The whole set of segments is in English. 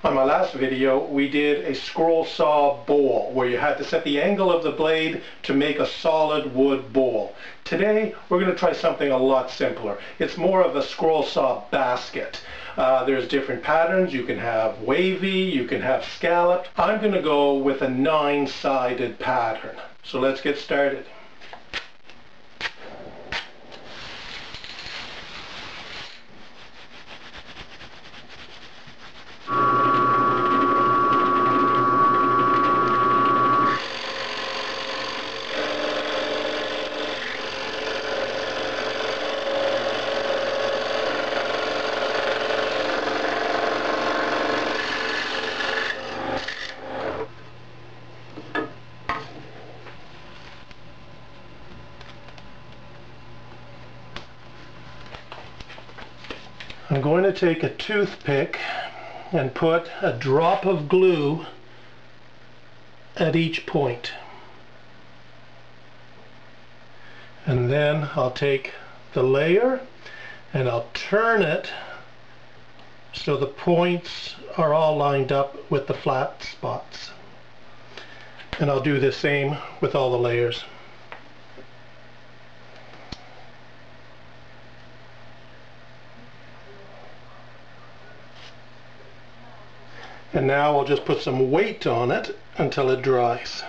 On my last video, we did a scroll saw bowl where you had to set the angle of the blade to make a solid wood bowl. Today, we're going to try something a lot simpler. It's more of a scroll saw basket. There's different patterns. You can have wavy, you can have scalloped. I'm going to go with a 9-sided pattern. So let's get started. I'm going to take a toothpick and put a drop of glue at each point. And then I'll take the layer and I'll turn it so the points are all lined up with the flat spots. And I'll do the same with all the layers. And now I'll just put some weight on it until it dries.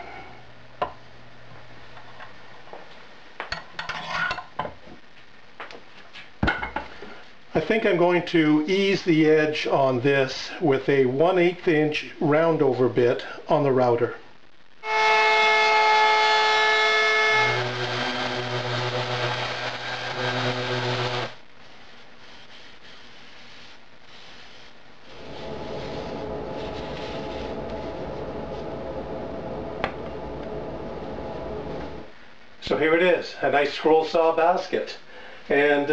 I think I'm going to ease the edge on this with a 1/8 inch roundover bit on the router. So here it is, a nice scroll saw basket. And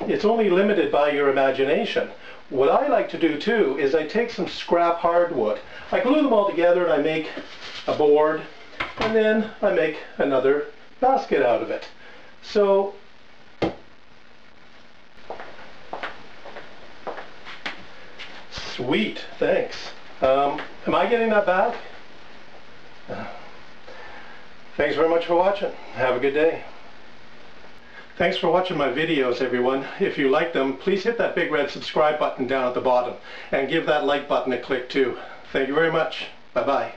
it's only limited by your imagination. What I like to do too is I take some scrap hardwood. I glue them all together and I make a board, and then I make another basket out of it. So sweet, thanks. Am I getting that back? Thanks very much for watching. Have a good day. Thanks for watching my videos, everyone. If you like them, please hit that big red subscribe button down at the bottom and give that like button a click too. Thank you very much. Bye-bye.